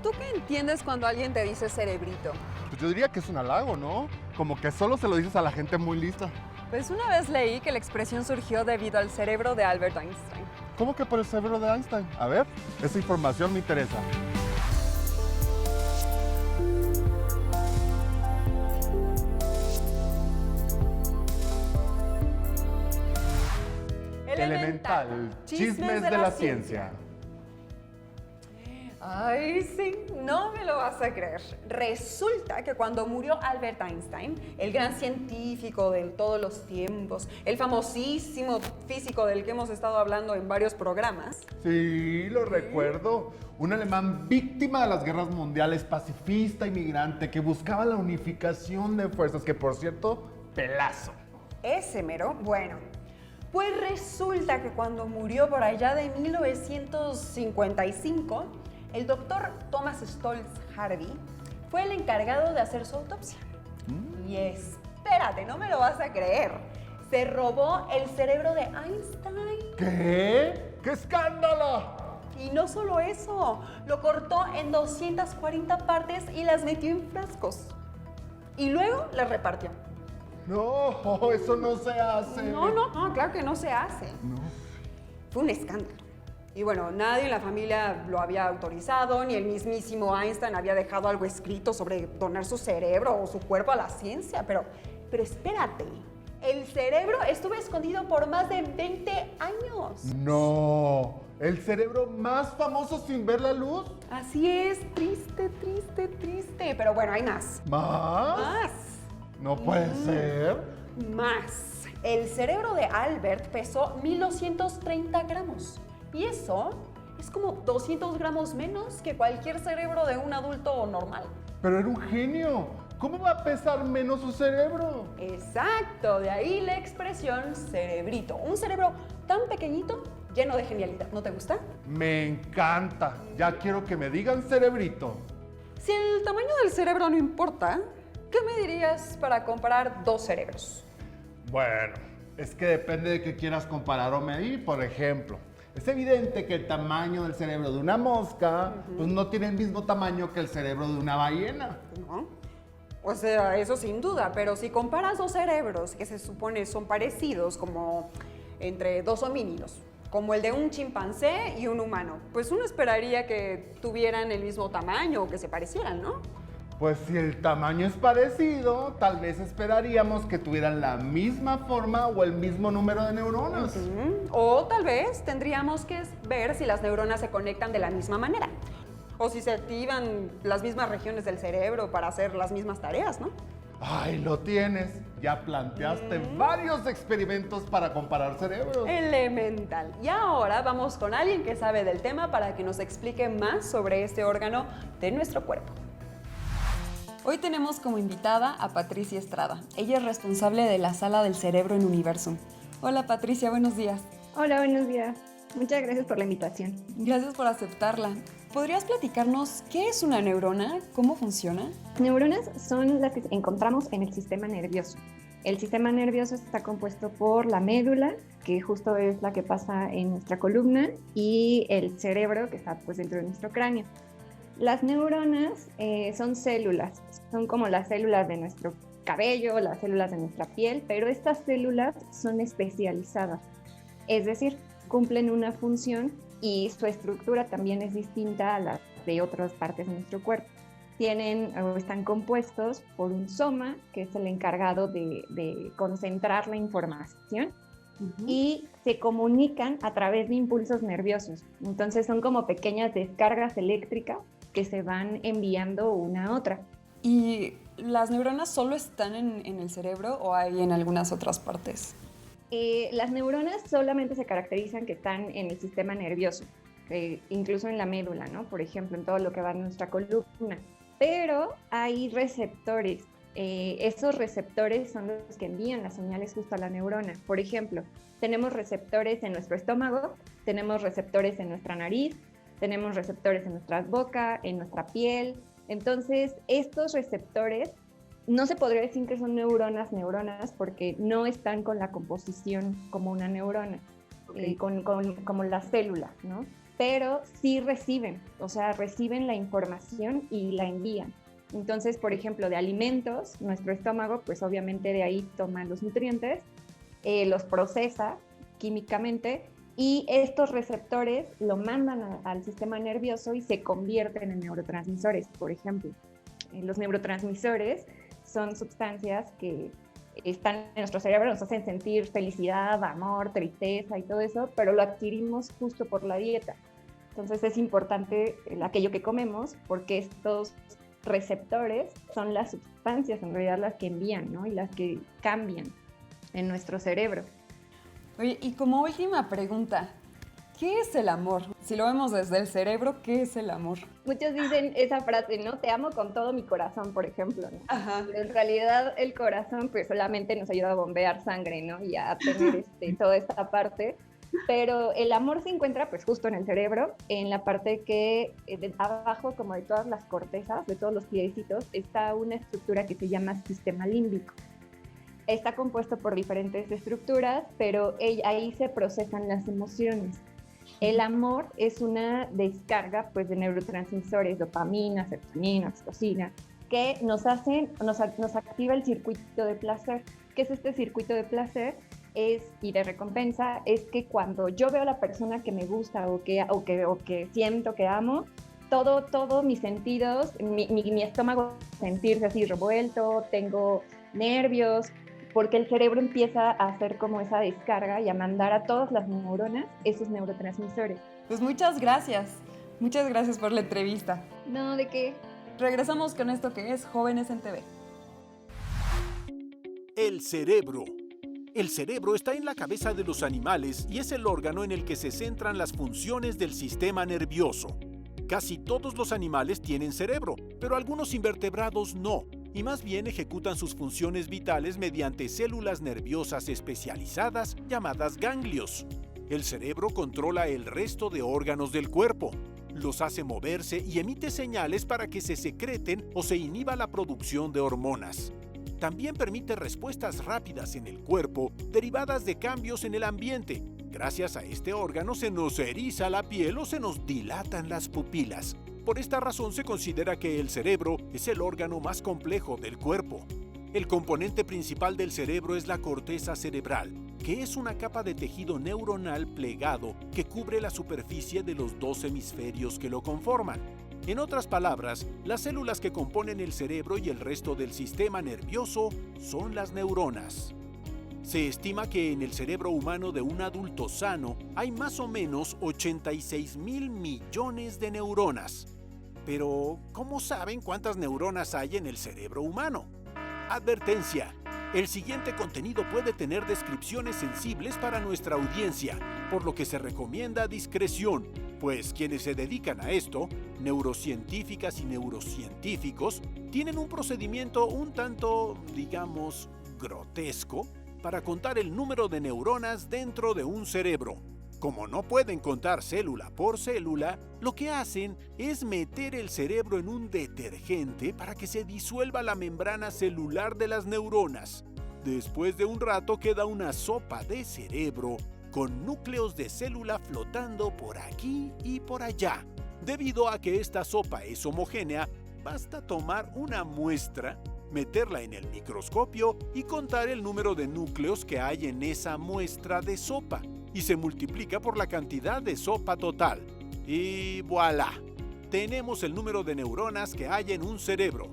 ¿Tú qué entiendes cuando alguien te dice cerebrito? Pues yo diría que es un halago, ¿no? Como que solo se lo dices a la gente muy lista. Pues una vez leí que la expresión surgió debido al cerebro de Albert Einstein. ¿Cómo que por el cerebro de Einstein? A ver, esa información me interesa. Elemental, chismes de la ciencia. Ay, sí, no me lo vas a creer. Resulta que cuando murió Albert Einstein, el gran científico de todos los tiempos, el famosísimo físico del que hemos estado hablando en varios programas. Sí, lo recuerdo. Un alemán víctima de las guerras mundiales, pacifista, inmigrante, que buscaba la unificación de fuerzas, que por cierto, pelazo. Ese mero, bueno. Pues resulta que cuando murió por allá de 1955, el doctor Thomas Stolz Harvey fue el encargado de hacer su autopsia. Y espérate, no me lo vas a creer. Se robó el cerebro de Einstein. ¿Qué? ¡Qué escándalo! Y no solo eso, lo cortó en 240 partes y las metió en frascos. Y luego las repartió. No, eso no se hace. No, claro que no se hace. No. Fue un escándalo. Y bueno, nadie en la familia lo había autorizado, ni el mismísimo Einstein había dejado algo escrito sobre donar su cerebro o su cuerpo a la ciencia. Pero espérate, el cerebro estuvo escondido por más de 20 años. No, el cerebro más famoso sin ver la luz. Así es, triste. Pero bueno, hay más. ¿Más? Más. No puede ser. Más. El cerebro de Albert pesó 1230 gramos. Y eso es como 200 gramos menos que cualquier cerebro de un adulto normal. Pero era un genio. ¿Cómo va a pesar menos su cerebro? Exacto, de ahí la expresión cerebrito. Un cerebro tan pequeñito, lleno de genialidad. ¿No te gusta? Me encanta. Ya quiero que me digan cerebrito. Si el tamaño del cerebro no importa, ¿qué me dirías para comparar dos cerebros? Bueno, es que depende de qué quieras comparar o medir. Por ejemplo, es evidente que el tamaño del cerebro de una mosca pues no tiene el mismo tamaño que el cerebro de una ballena. ¿No? O sea, eso sin duda, pero si comparas dos cerebros que se supone son parecidos, como entre dos homínidos, como el de un chimpancé y un humano, pues uno esperaría que tuvieran el mismo tamaño o que se parecieran, ¿no? Pues si el tamaño es parecido, tal vez esperaríamos que tuvieran la misma forma o el mismo número de neuronas. O tal vez tendríamos que ver si las neuronas se conectan de la misma manera. O si se activan las mismas regiones del cerebro para hacer las mismas tareas, ¿no? ¡Ay, lo tienes! Ya planteaste varios experimentos para comparar cerebros. Elemental. Y ahora vamos con alguien que sabe del tema para que nos explique más sobre este órgano de nuestro cuerpo. Hoy tenemos como invitada a Patricia Estrada. Ella es responsable de la Sala del Cerebro en Universum. Hola Patricia, buenos días. Hola, buenos días. Muchas gracias por la invitación. Gracias por aceptarla. ¿Podrías platicarnos qué es una neurona? ¿Cómo funciona? Neuronas son las que encontramos en el sistema nervioso. El sistema nervioso está compuesto por la médula, que justo es la que pasa en nuestra columna, y el cerebro, que está pues dentro de nuestro cráneo. Las neuronas son células, son como las células de nuestro cabello, las células de nuestra piel, pero estas células son especializadas, es decir, cumplen una función y su estructura también es distinta a la de otras partes de nuestro cuerpo. Están compuestos por un soma, que es el encargado de concentrar la información, y se comunican a través de impulsos nerviosos. Entonces son como pequeñas descargas eléctricas que se van enviando una a otra. ¿Y las neuronas solo están en el cerebro o hay en algunas otras partes? Las neuronas solamente se caracterizan que están en el sistema nervioso, incluso en la médula, ¿no? Por ejemplo, en todo lo que va en nuestra columna. Pero hay receptores. Esos receptores son los que envían las señales justo a la neurona. Por ejemplo, tenemos receptores en nuestro estómago, tenemos receptores en nuestra nariz, tenemos receptores en nuestra boca, en nuestra piel. Entonces, estos receptores no se podría decir que son neuronas porque no están con la composición como una neurona, como las células, ¿no? pero sí reciben, o sea, reciben la información y la envían. Entonces, por ejemplo, de alimentos, nuestro estómago, pues obviamente de ahí toma los nutrientes, los procesa químicamente y estos receptores lo mandan al sistema nervioso y se convierten en neurotransmisores, por ejemplo. Los neurotransmisores son sustancias que están en nuestro cerebro, nos hacen sentir felicidad, amor, tristeza y todo eso, pero lo adquirimos justo por la dieta. Entonces es importante aquello que comemos porque estos receptores son las sustancias en realidad las que envían, ¿no? Y las que cambian en nuestro cerebro. Oye, y como última pregunta, ¿qué es el amor? Si lo vemos desde el cerebro, ¿qué es el amor? Muchos dicen esa frase, ¿no? Te amo con todo mi corazón, por ejemplo, ¿no? Ajá. Pero en realidad el corazón pues solamente nos ayuda a bombear sangre, ¿no? Y a tener toda esta parte. Pero el amor se encuentra pues justo en el cerebro, en la parte que abajo, como de todas las cortezas, de todos los piecitos, está una estructura que se llama sistema límbico. Está compuesto por diferentes estructuras, pero ahí se procesan las emociones. El amor es una descarga pues, de neurotransmisores, dopamina, serotonina, oxitocina, que nos activa el circuito de placer. ¿Qué es este circuito de placer? Y de recompensa, es que cuando yo veo a la persona que me gusta o que siento que amo, todos mis sentidos, mi estómago sentirse así revuelto, tengo nervios, porque el cerebro empieza a hacer como esa descarga y a mandar a todas las neuronas esos neurotransmisores. Pues muchas gracias por la entrevista. No, ¿de qué? Regresamos con esto que es Jóvenes en TV. El cerebro. El cerebro está en la cabeza de los animales y es el órgano en el que se centran las funciones del sistema nervioso. Casi todos los animales tienen cerebro, pero algunos invertebrados no, y más bien ejecutan sus funciones vitales mediante células nerviosas especializadas llamadas ganglios. El cerebro controla el resto de órganos del cuerpo, los hace moverse y emite señales para que se secreten o se inhiba la producción de hormonas. También permite respuestas rápidas en el cuerpo derivadas de cambios en el ambiente. Gracias a este órgano se nos eriza la piel o se nos dilatan las pupilas. Por esta razón se considera que el cerebro es el órgano más complejo del cuerpo. El componente principal del cerebro es la corteza cerebral, que es una capa de tejido neuronal plegado que cubre la superficie de los dos hemisferios que lo conforman. En otras palabras, las células que componen el cerebro y el resto del sistema nervioso son las neuronas. Se estima que en el cerebro humano de un adulto sano hay más o menos 86,000 millones de neuronas. Pero, ¿cómo saben cuántas neuronas hay en el cerebro humano? Advertencia: el siguiente contenido puede tener descripciones sensibles para nuestra audiencia, por lo que se recomienda discreción, pues quienes se dedican a esto, neurocientíficas y neurocientíficos, tienen un procedimiento un tanto, digamos, grotesco para contar el número de neuronas dentro de un cerebro. Como no pueden contar célula por célula, lo que hacen es meter el cerebro en un detergente para que se disuelva la membrana celular de las neuronas. Después de un rato queda una sopa de cerebro con núcleos de célula flotando por aquí y por allá. Debido a que esta sopa es homogénea, basta tomar una muestra, meterla en el microscopio y contar el número de núcleos que hay en esa muestra de sopa, y se multiplica por la cantidad de sopa total. Y voilà, tenemos el número de neuronas que hay en un cerebro.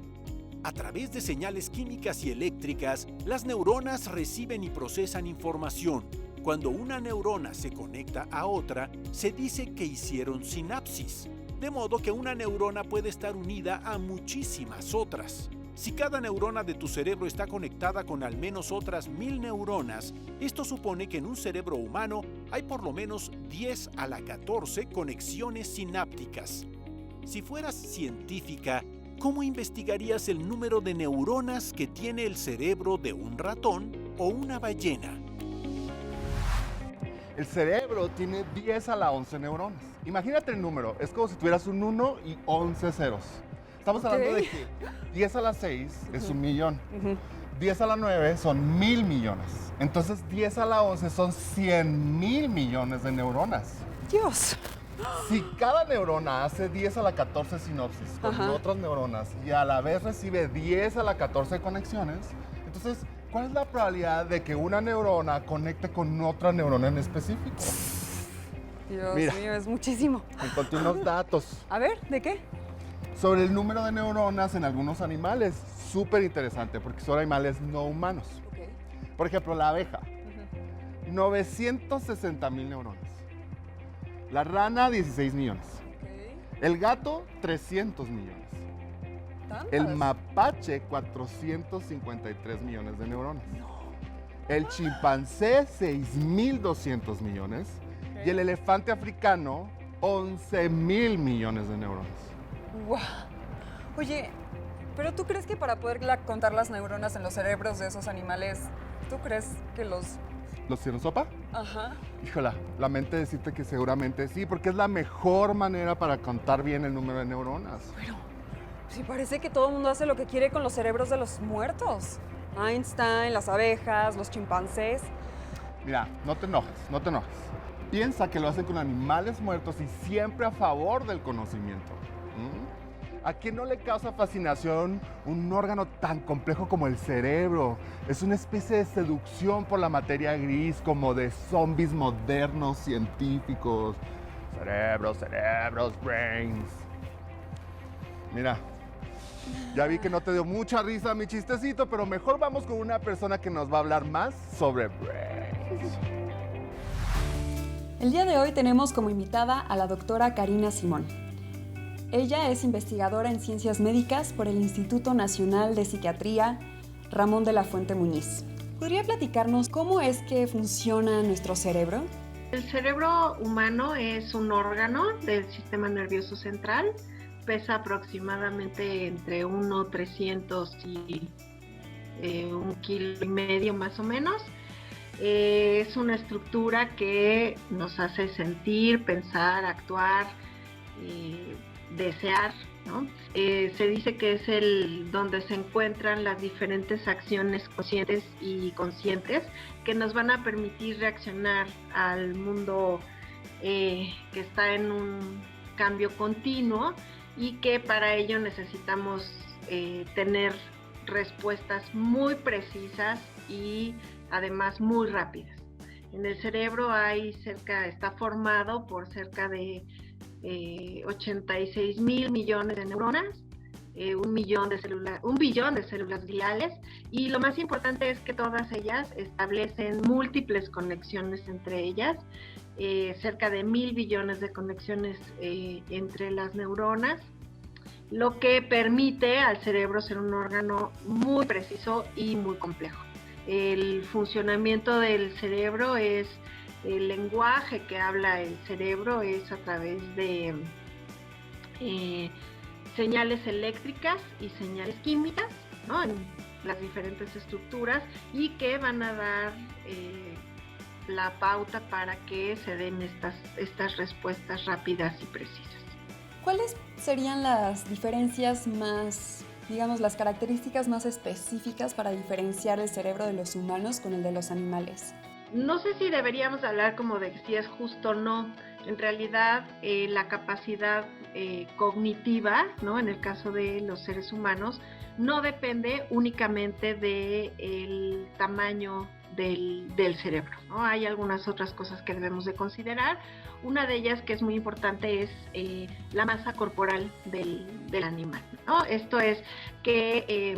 A través de señales químicas y eléctricas, las neuronas reciben y procesan información. Cuando una neurona se conecta a otra, se dice que hicieron sinapsis, de modo que una neurona puede estar unida a muchísimas otras. Si cada neurona de tu cerebro está conectada con al menos otras 1000 neuronas, esto supone que en un cerebro humano hay por lo menos 10 a la 14 conexiones sinápticas. Si fueras científica, ¿cómo investigarías el número de neuronas que tiene el cerebro de un ratón o una ballena? El cerebro tiene 10 a la 11 neuronas. Imagínate el número, es como si tuvieras un 1 y 11 ceros. Estamos hablando de que 10 a la 6 es 1 millón. 10 a la 9 son 1000 millones. Entonces 10 a la 11 son 100,000 millones de neuronas. Dios. Si cada neurona hace 10 a la 14 sinapsis con Ajá. otras neuronas y a la vez recibe 10 a la 14 conexiones, entonces, ¿cuál es la probabilidad de que una neurona conecte con otra neurona en específico? Dios Mira. mío, es muchísimo. Encontré unos datos A ver, ¿de qué? sobre el número de neuronas en algunos animales. Súper interesante, porque son animales no humanos. Por ejemplo, la abeja, 960,000 neuronas. La rana, 16 millones. El gato, 300 millones. El mapache, 453 millones de neuronas. El chimpancé, 6,200 millones. Y el elefante africano, 11,000 millones de neuronas. ¡Guau! Oye, ¿pero tú crees que para poder contar las neuronas en los cerebros de esos animales, tú crees que los... ¿Los hicieron sopa? Ajá. Híjola, lamento decirte que seguramente sí, porque es la mejor manera para contar bien el número de neuronas. Pero sí parece que todo el mundo hace lo que quiere con los cerebros de los muertos. Einstein, las abejas, los chimpancés. Mira, no te enojes, no te enojes. Piensa que lo hacen con animales muertos y siempre a favor del conocimiento. ¿A quién no le causa fascinación un órgano tan complejo como el cerebro? Es una especie de seducción por la materia gris, como de zombies modernos científicos. Cerebros, cerebros, brains. Mira, ya vi que no te dio mucha risa mi chistecito, pero mejor vamos con una persona que nos va a hablar más sobre brains. El día de hoy tenemos como invitada a la doctora Karina Simón. Ella es investigadora en ciencias médicas por el Instituto Nacional de Psiquiatría Ramón de la Fuente Muñiz. ¿Podría platicarnos cómo es que funciona nuestro cerebro? El cerebro humano es un órgano del sistema nervioso central. Pesa aproximadamente entre 1,300 y 1,5 kilos más o menos. Es una estructura que nos hace sentir, pensar, actuar, desear, ¿no? Se dice que es donde se encuentran las diferentes acciones conscientes y conscientes que nos van a permitir reaccionar al mundo que está en un cambio continuo y que para ello necesitamos tener respuestas muy precisas y además muy rápidas. En el cerebro está formado por cerca de 86,000 millones de neuronas, 1 billón de células gliales, y lo más importante es que todas ellas establecen múltiples conexiones entre ellas, cerca de 1,000 billones de conexiones entre las neuronas, lo que permite al cerebro ser un órgano muy preciso y muy complejo. El funcionamiento del cerebro es el lenguaje que habla el cerebro es a través de señales eléctricas y señales químicas, ¿no? En las diferentes estructuras y que van a dar la pauta para que se den estas respuestas rápidas y precisas. ¿Cuáles serían las diferencias más, digamos, las características más específicas para diferenciar el cerebro de los humanos con el de los animales? No sé si deberíamos hablar como de si es justo o no. En realidad, la capacidad cognitiva, ¿no? En el caso de los seres humanos, no depende únicamente del tamaño del cerebro, ¿no? Hay algunas otras cosas que debemos de considerar. Una de ellas que es muy importante es la masa corporal del animal, ¿no? Esto es que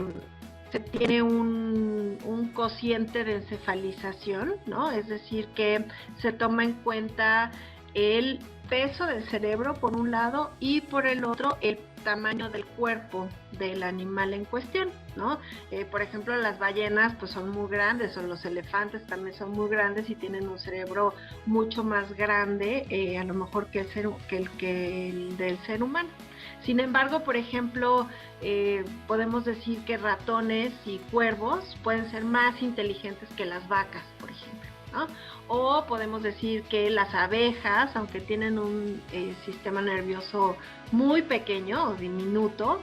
se tiene un cociente de encefalización, ¿no? Es decir, que se toma en cuenta el peso del cerebro por un lado y por el otro el tamaño del cuerpo del animal en cuestión, ¿no? Por ejemplo, las ballenas pues son muy grandes, o los elefantes también son muy grandes y tienen un cerebro mucho más grande, a lo mejor que el del ser humano. Sin embargo, por ejemplo, podemos decir que ratones y cuervos pueden ser más inteligentes que las vacas, por ejemplo, ¿no? O podemos decir que las abejas, aunque tienen un sistema nervioso muy pequeño o diminuto,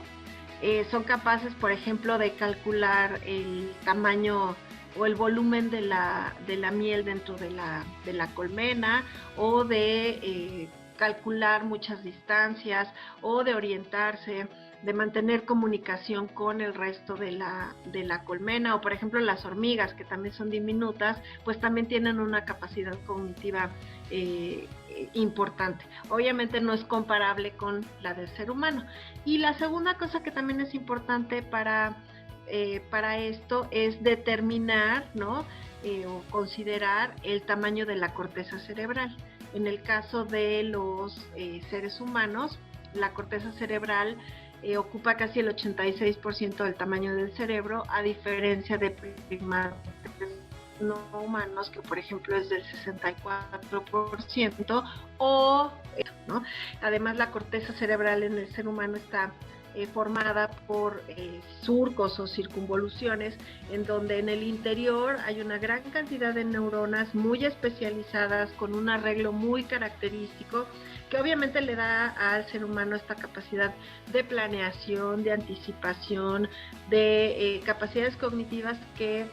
son capaces, por ejemplo, de calcular el tamaño o el volumen de la miel dentro de la colmena, o de calcular muchas distancias o de orientarse, de mantener comunicación con el resto de la colmena, o por ejemplo las hormigas, que también son diminutas, pues también tienen una capacidad cognitiva importante. Obviamente no es comparable con la del ser humano. Y la segunda cosa que también es importante para esto es determinar, ¿no? O considerar el tamaño de la corteza cerebral. En el caso de los seres humanos, la corteza cerebral ocupa casi el 86% del tamaño del cerebro, a diferencia de primates no humanos, que por ejemplo es del 64%, ¿no? Además, la corteza cerebral en el ser humano está formada por surcos o circunvoluciones, en donde en el interior hay una gran cantidad de neuronas muy especializadas, con un arreglo muy característico, que obviamente le da al ser humano esta capacidad de planeación, de anticipación, de capacidades cognitivas que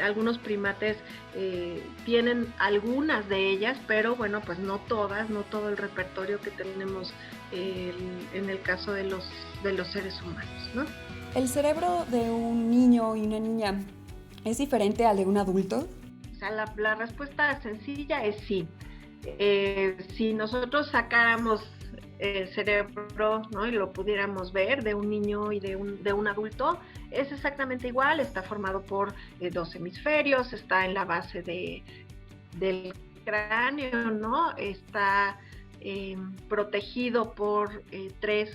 algunos primates tienen algunas de ellas, pero bueno, pues no todas, no todo el repertorio que tenemos en el caso de los seres humanos, ¿no? ¿El cerebro de un niño y una niña es diferente al de un adulto? O sea, la respuesta sencilla es sí. Si nosotros sacáramos el cerebro, ¿no? Y lo pudiéramos ver de un niño y de un adulto, es exactamente igual. Está formado por 2 hemisferios, está en la base del cráneo, ¿no? Está protegido por 3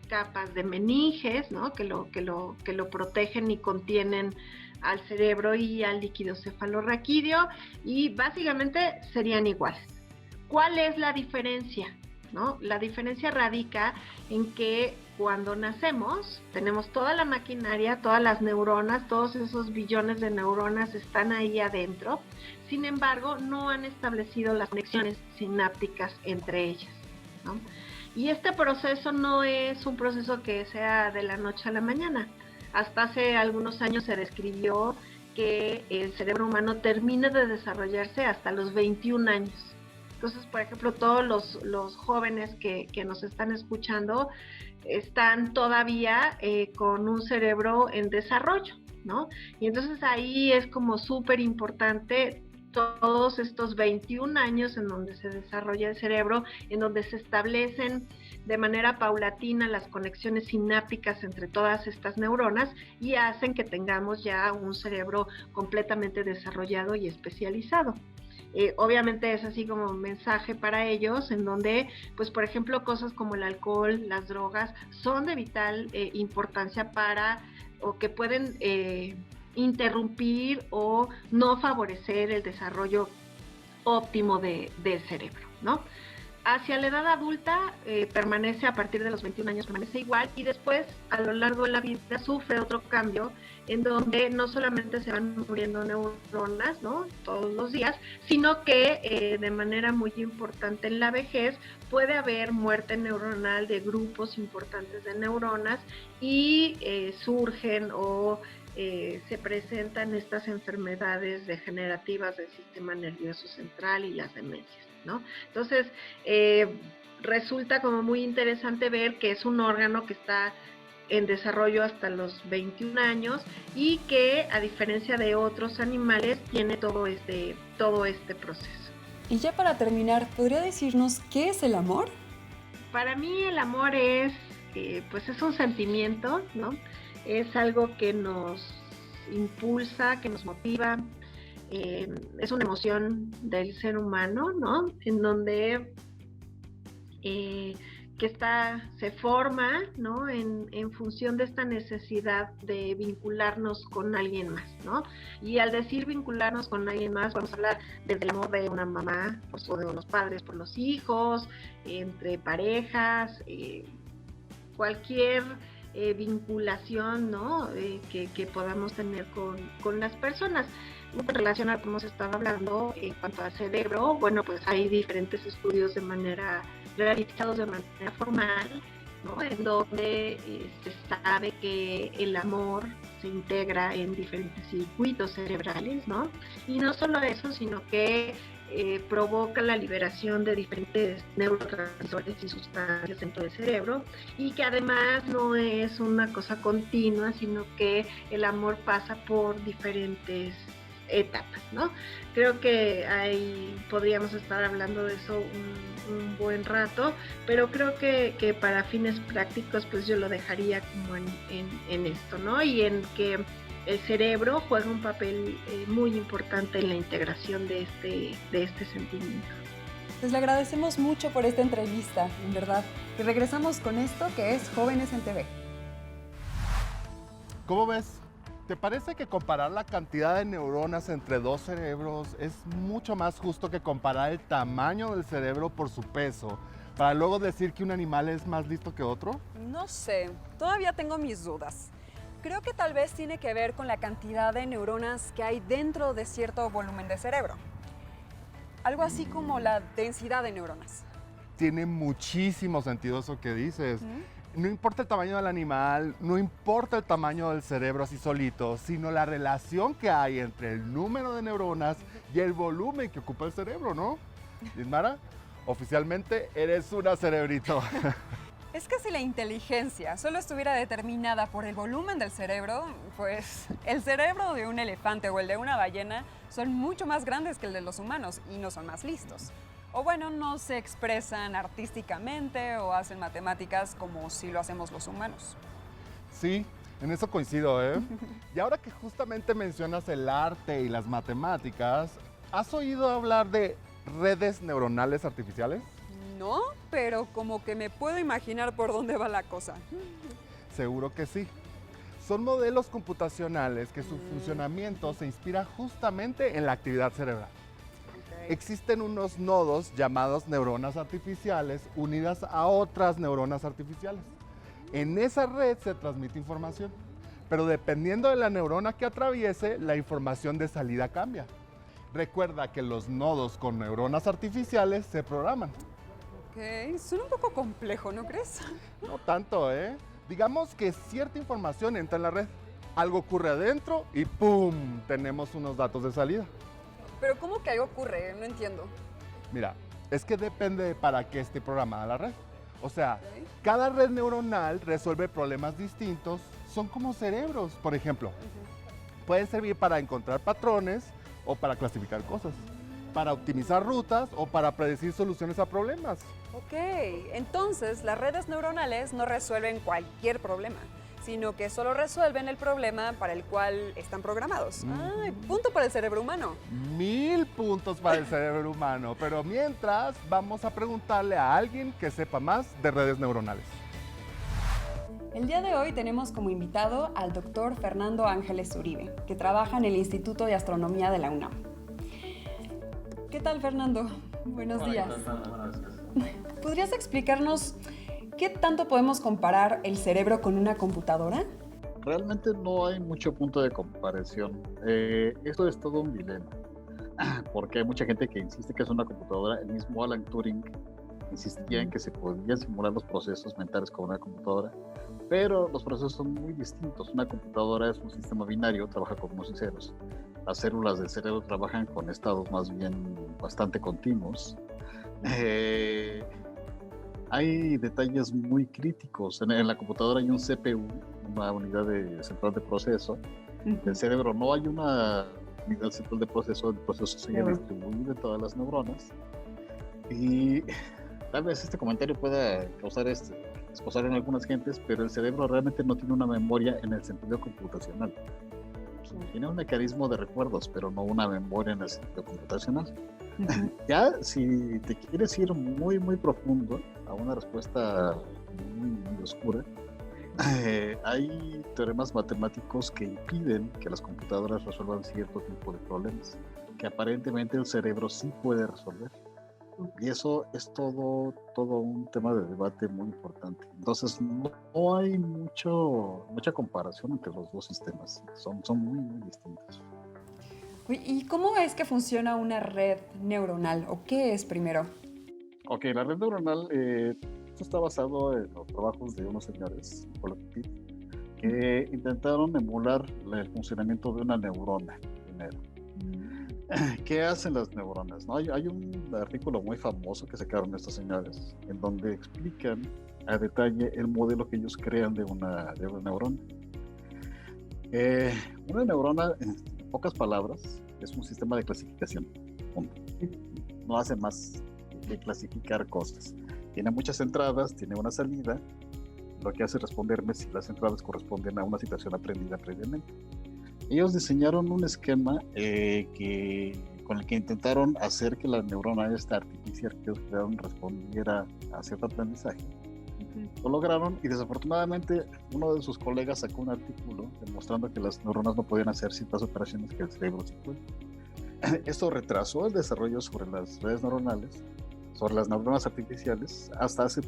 capas de meninges, ¿no? que lo protegen y contienen al cerebro y al líquido cefalorraquídeo, y básicamente serían iguales. ¿Cuál es la diferencia? ¿No? La diferencia radica en que cuando nacemos tenemos toda la maquinaria, todas las neuronas, todos esos billones de neuronas están ahí adentro. Sin embargo, no han establecido las conexiones sinápticas entre ellas, ¿no? Y este proceso no es un proceso que sea de la noche a la mañana. Hasta hace algunos años se describió que el cerebro humano termina de desarrollarse hasta los 21 años. Entonces, por ejemplo, todos los jóvenes que nos están escuchando están todavía con un cerebro en desarrollo, ¿no? Y entonces ahí es como súper importante todos estos 21 años en donde se desarrolla el cerebro, en donde se establecen de manera paulatina las conexiones sinápticas entre todas estas neuronas y hacen que tengamos ya un cerebro completamente desarrollado y especializado. Obviamente es así como un mensaje para ellos, en donde, pues por ejemplo, cosas como el alcohol, las drogas, son de vital importancia o que pueden interrumpir o no favorecer el desarrollo óptimo del cerebro, ¿no? Hacia la edad adulta permanece, a partir de los 21 años permanece igual, y después a lo largo de la vida sufre otro cambio en donde no solamente se van muriendo neuronas, ¿no? Todos los días, sino que de manera muy importante en la vejez puede haber muerte neuronal de grupos importantes de neuronas y surgen o se presentan estas enfermedades degenerativas del sistema nervioso central y las demencias, ¿no? Entonces, resulta como muy interesante ver que es un órgano que está en desarrollo hasta los 21 años y que, a diferencia de otros animales, tiene todo este proceso. Y ya para terminar, ¿podría decirnos qué es el amor? Para mí el amor es un sentimiento, ¿no? Es algo que nos impulsa, que nos motiva. Es una emoción del ser humano, ¿no? En donde se forma, ¿no? En función de esta necesidad de vincularnos con alguien más, ¿no? Y al decir vincularnos con alguien más, vamos a hablar desde el amor de una mamá, pues, o de los padres por los hijos, entre parejas, cualquier vinculación, ¿no? Que podamos tener con las personas. En relación a lo que hemos estado hablando en cuanto al cerebro, bueno, pues hay diferentes estudios realizados de manera formal ¿no? En donde se sabe que el amor se integra en diferentes circuitos cerebrales, ¿no? Y no solo eso, sino que provoca la liberación de diferentes neurotransmisores y sustancias dentro del cerebro, y que además no es una cosa continua, sino que el amor pasa por diferentes etapas, ¿no? Creo que ahí podríamos estar hablando de eso un buen rato, pero creo que para fines prácticos pues yo lo dejaría como en esto, ¿no? Y en que el cerebro juega un papel muy importante en la integración de este sentimiento. Pues le agradecemos mucho por esta entrevista, en verdad. Y regresamos con esto que es Jóvenes en TV. ¿Cómo ves? ¿Te parece que comparar la cantidad de neuronas entre dos cerebros es mucho más justo que comparar el tamaño del cerebro por su peso, para luego decir que un animal es más listo que otro? No sé, todavía tengo mis dudas. Creo que tal vez tiene que ver con la cantidad de neuronas que hay dentro de cierto volumen de cerebro. Algo así como la densidad de neuronas. Tiene muchísimo sentido eso que dices. No importa el tamaño del animal, no importa el tamaño del cerebro así solito, sino la relación que hay entre el número de neuronas y el volumen que ocupa el cerebro, ¿no? Ismara, oficialmente eres una cerebrito. Es que si la inteligencia solo estuviera determinada por el volumen del cerebro, pues el cerebro de un elefante o el de una ballena son mucho más grandes que el de los humanos y no son más listos. O bueno, no se expresan artísticamente o hacen matemáticas como si lo hacemos los humanos. Sí, en eso coincido, ¿eh? Y ahora que justamente mencionas el arte y las matemáticas, ¿has oído hablar de redes neuronales artificiales? No, pero como que me puedo imaginar por dónde va la cosa. Seguro que sí. Son modelos computacionales que su funcionamiento se inspira justamente en la actividad cerebral. Existen unos nodos llamados neuronas artificiales unidas a otras neuronas artificiales. En esa red se transmite información, pero dependiendo de la neurona que atraviese, la información de salida cambia. Recuerda que los nodos con neuronas artificiales se programan. Ok, suena un poco complejo, ¿no crees? No tanto, ¿eh? Digamos que cierta información entra en la red, algo ocurre adentro y ¡pum! Tenemos unos datos de salida. Pero ¿cómo que algo ocurre? No entiendo. Mira, es que depende de para qué esté programada la red. O sea, cada red neuronal resuelve problemas distintos, son como cerebros, por ejemplo. Pueden servir para encontrar patrones o para clasificar cosas, para optimizar rutas o para predecir soluciones a problemas. Ok, entonces las redes neuronales no resuelven cualquier problema, sino que solo resuelven el problema para el cual están programados. ¡Ay, punto para el cerebro humano! 1000 puntos para el cerebro humano, pero mientras vamos a preguntarle a alguien que sepa más de redes neuronales. El día de hoy tenemos como invitado al doctor Fernando Ángeles Uribe, que trabaja en el Instituto de Astronomía de la UNAM. ¿Qué tal, Fernando? Buenos días. ¿Podrías explicarnos qué tanto podemos comparar el cerebro con una computadora? Realmente no hay mucho punto de comparación. Esto es todo un dilema, porque hay mucha gente que insiste que es una computadora. El mismo Alan Turing insistía en que se podían simular los procesos mentales con una computadora, pero los procesos son muy distintos. Una computadora es un sistema binario, trabaja con unos y ceros. Las células del cerebro trabajan con estados más bien bastante continuos. Hay detalles muy críticos. En la computadora hay un CPU, una unidad central de proceso. En el cerebro no hay una unidad central de proceso, el proceso se distribuye en todas las neuronas. Y tal vez este comentario pueda causar escozor en algunas gentes, pero el cerebro realmente no tiene una memoria en el sentido computacional. Tiene un mecanismo de recuerdos, pero no una memoria en el sentido computacional. Ya, si te quieres ir muy, muy profundo a una respuesta muy, muy oscura, hay teoremas matemáticos que impiden que las computadoras resuelvan cierto tipo de problemas, que aparentemente el cerebro sí puede resolver. Y eso es todo un tema de debate muy importante. Entonces, no hay mucha comparación entre los dos sistemas. Son muy, muy distintos. ¿Y cómo es que funciona una red neuronal? ¿O qué es primero? Ok, la red neuronal Esto está basado en los trabajos de unos señores, que intentaron emular el funcionamiento de una neurona primero. ¿Qué hacen las neuronas? ¿No? Hay un artículo muy famoso que sacaron estos señores en donde explican a detalle el modelo que ellos crean de una neurona. Una neurona, en pocas palabras, es un sistema de clasificación. Punto. No hace más que clasificar cosas. Tiene muchas entradas, tiene una salida. Lo que hace es responderme si las entradas corresponden a una situación aprendida previamente. Ellos diseñaron un esquema con el que intentaron hacer que la neurona esta artificial que ellos crearon respondiera a cierto aprendizaje. Lo lograron y desafortunadamente uno de sus colegas sacó un artículo demostrando que las neuronas no podían hacer ciertas operaciones que el cerebro sí puede. Esto retrasó el desarrollo sobre las redes neuronales, sobre las neuronas artificiales, hasta hace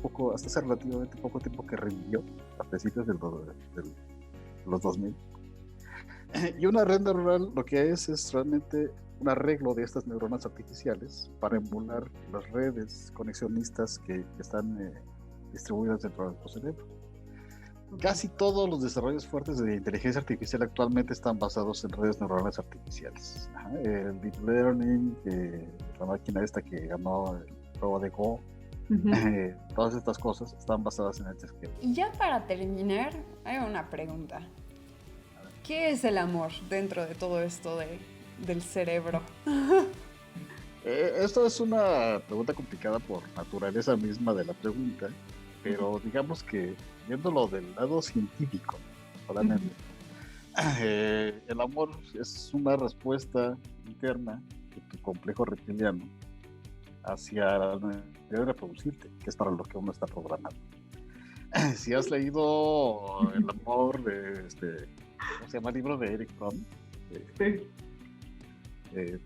relativamente poco tiempo que rindió, a principios de los 2000. Y una red neuronal lo que es realmente un arreglo de estas neuronas artificiales para emular las redes conexionistas que están distribuidas dentro de nuestro cerebro. Casi todos los desarrollos fuertes de inteligencia artificial actualmente están basados en redes neuronales artificiales. El Deep Learning, la máquina esta que ganó el juego de Go, todas estas cosas están basadas en este esquema. Y ya para terminar, hay una pregunta. ¿Qué es el amor dentro de todo esto del cerebro? Esto es una pregunta complicada por naturaleza misma de la pregunta, pero digamos que viéndolo del lado científico solamente, el amor es una respuesta interna de tu complejo reptiliano hacia la necesidad de reproducirte, que es para lo que uno está programado. Si has leído El amor de ¿cómo se llama el libro de Eric Fromm?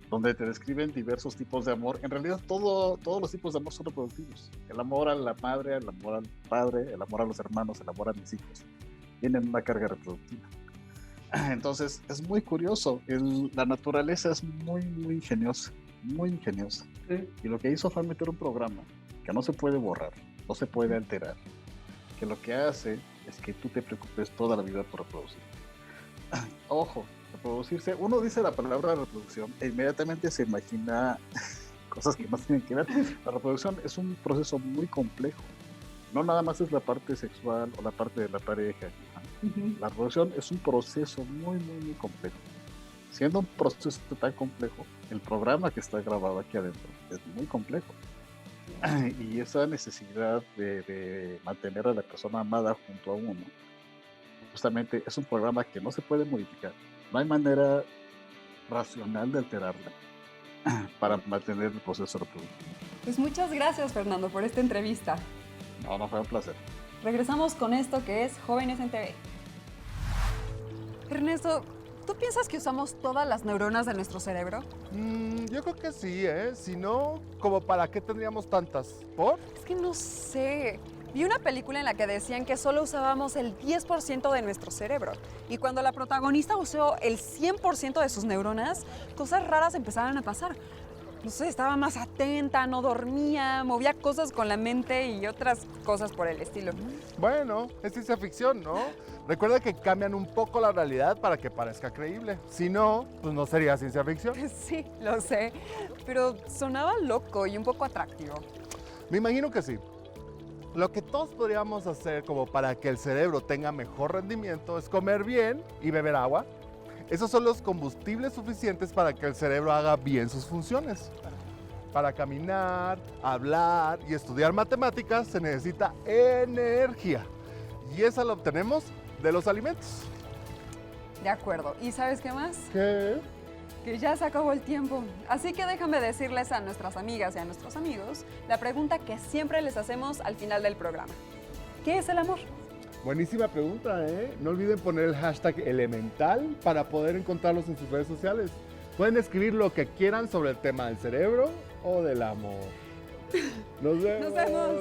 Donde te describen diversos tipos de amor. En realidad todos los tipos de amor son reproductivos. El amor a la madre, el amor al padre, el amor a los hermanos, el amor a mis hijos, tienen una carga reproductiva. Entonces es muy curioso. La naturaleza es muy, muy ingeniosa, muy ingeniosa. Y lo que hizo fue meter un programa que no se puede borrar, no se puede alterar, que lo que hace es que tú te preocupes toda la vida por reproducir. Ojo, reproducirse, uno dice la palabra reproducción e inmediatamente se imagina cosas que no tienen que ver. La reproducción es un proceso muy complejo. No nada más es la parte sexual o la parte de la pareja. La reproducción es un proceso muy, muy, muy complejo. Siendo un proceso tan complejo, el programa que está grabado aquí adentro es muy complejo. Y esa necesidad de mantener a la persona amada junto a uno, justamente es un programa que no se puede modificar. No hay manera racional de alterarla para mantener el proceso reproductivo. Pues muchas gracias, Fernando, por esta entrevista. No, fue un placer. Regresamos con esto que es Jóvenes en TV. Ernesto, ¿tú piensas que usamos todas las neuronas de nuestro cerebro? Yo creo que sí, ¿eh? Si no, ¿como para qué tendríamos tantas? ¿Por? Es que no sé. Vi una película en la que decían que solo usábamos el 10% de nuestro cerebro. Y cuando la protagonista usó el 100% de sus neuronas, cosas raras empezaron a pasar. No sé, estaba más atenta, no dormía, movía cosas con la mente y otras cosas por el estilo. Bueno, es ciencia ficción, ¿no? Recuerda que cambian un poco la realidad para que parezca creíble. Si no, pues no sería ciencia ficción. Sí, lo sé, pero sonaba loco y un poco atractivo. Me imagino que sí. Lo que todos podríamos hacer como para que el cerebro tenga mejor rendimiento es comer bien y beber agua. Esos son los combustibles suficientes para que el cerebro haga bien sus funciones. Para caminar, hablar y estudiar matemáticas se necesita energía. Y esa la obtenemos de los alimentos. De acuerdo. ¿Y sabes qué más? ¿Qué? Que ya se acabó el tiempo. Así que déjame decirles a nuestras amigas y a nuestros amigos la pregunta que siempre les hacemos al final del programa. ¿Qué es el amor? Buenísima pregunta, ¿eh? No olviden poner el hashtag elemental para poder encontrarlos en sus redes sociales. Pueden escribir lo que quieran sobre el tema del cerebro o del amor. Nos vemos. Nos vemos.